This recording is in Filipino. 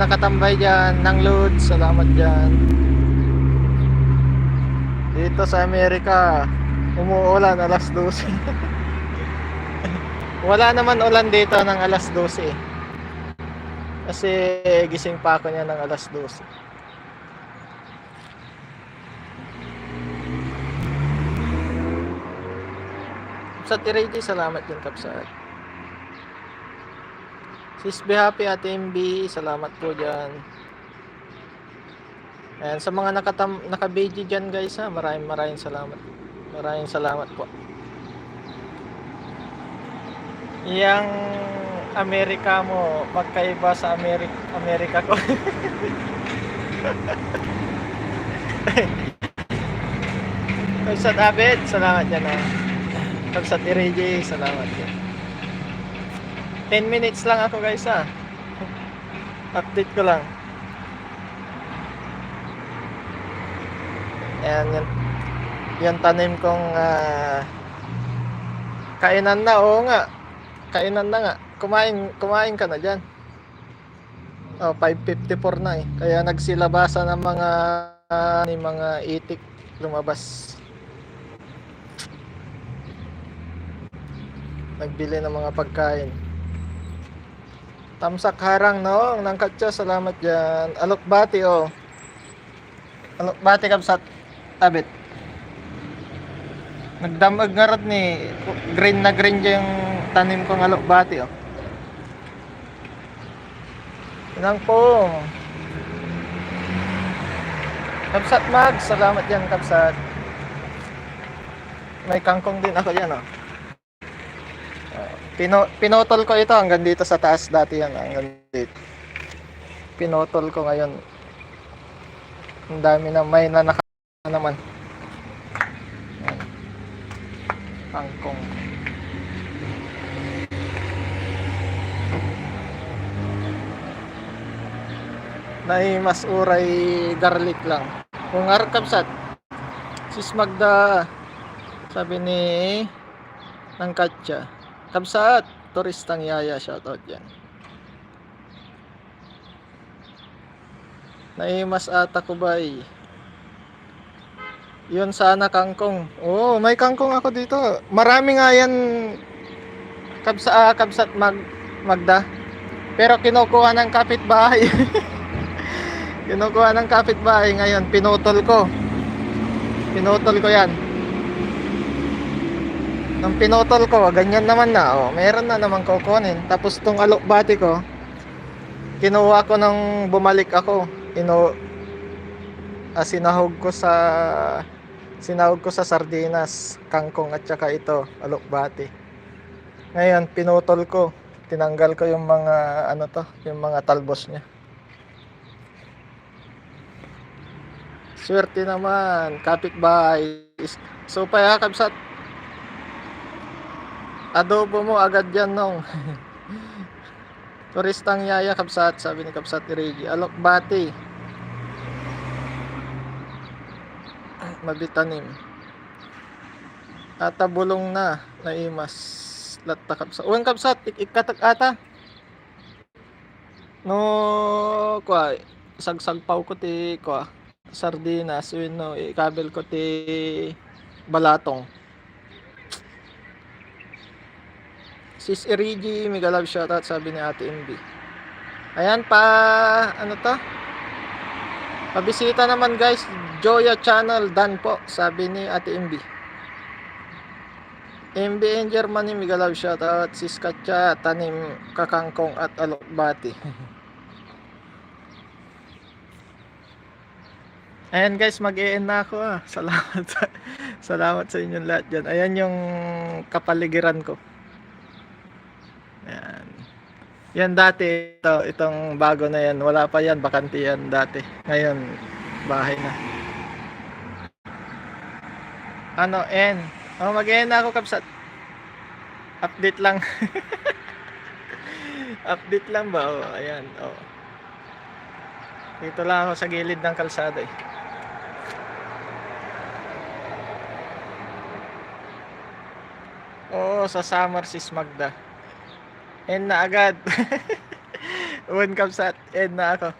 nakatambay dyan ng load, salamat dyan. Dito sa Amerika, umuulan alas 12. Wala naman ulan dito ng alas 12 eh. Kasi gising pa ako niya ng alas 12. Sa Tirady, salamat din kapsat. Sis Be Happy, Ate MB, salamat po dyan. Ayan, sa mga naka-BG dyan guys ha, maraming salamat. Maraming salamat po. Yang Amerika mo, magkaiba sa Amerika ko. Kapsat Abed, salamat dyan ha. Kapsat Tirady, salamat dyan. 10 minutes lang ako guys ha. Update ko lang. Ayan, yan tanim kong kainan na, oo nga. Kainan na nga. Kumain ka na dyan. Oh, 5:54 na eh. Kaya nagsilabasa ng mga itik lumabas. Nagbili ng mga pagkain. Tamsak harang no, ng katsa, salamat dyan. Alokbati oh. Alokbati kapsat tabit. Nagdamag nga rod ni green na green yung tanim kong alokbati oh. Inang po. Kapsat Mag, salamat dyan kapsat. May kangkong din ako dyan oh. Pinotol ko ito hanggang dito sa taas dati yan, hanggang dito. Pinotol ko ngayon. Ang dami na may nanaka naman. Kangkong. Mas uray garlic lang. Kung arkabsat, sis Magda, sabi ni ng Katya. Kabsat, turistang yaya, shoutout yan. Naimas ata ko bay. Yun sana kangkong. Oo, may kangkong ako dito. Marami nga yan kabsat Magda. Pero kinukuha ng kapitbahay. Kinukuha ng kapitbahay ngayon. Pinutol ko yan. Nung pinutol ko, ganyan naman na. Oh, meron na naman kukunin. Tapos tong alokbati ko, kinuha ko nung bumalik ako. Sinahog ko sa sardinas, kangkong at saka ito, alokbati. Ngayon, pinutol ko. Tinanggal ko yung mga yung mga talbos niya. Swerte naman, kapitbahay. So payakabsat. Adobo mo agad yan nung. Turistang yaya kabsat, sabi ni Kabsat Irigi. Alokbati. Mabitanim. Ata bulong na. Naimas. Latta kabsat. Uwang kabsat. Ikatak ata. No. Sagsagpaw ko ti. Sardinas. No. Ikabel ko ti. Balatong. Sis Irigi, mega love shoutout, sabi ni Ate MB. Ayan pa, pabisita naman guys, Joya Channel, Dan po, sabi ni Ate MB. MB in Germany, mega love shoutout. Sis Katya, tanim kakangkong at alokbati. Ayan guys, mag-e-end na ako ah. Salamat sa inyong lahat dyan. Ayan yung kapaligiran ko. Yan. Yan dati, itong bago na yan. Wala pa yan, bakante yan dati. Ngayon, bahay na. Mag-end na ako kapsat. Update lang. Update lang ba? Ayan, Dito lang ako sa gilid ng kalsada eh. Sa summer sis Magda. End na agad. One comes at end na ako.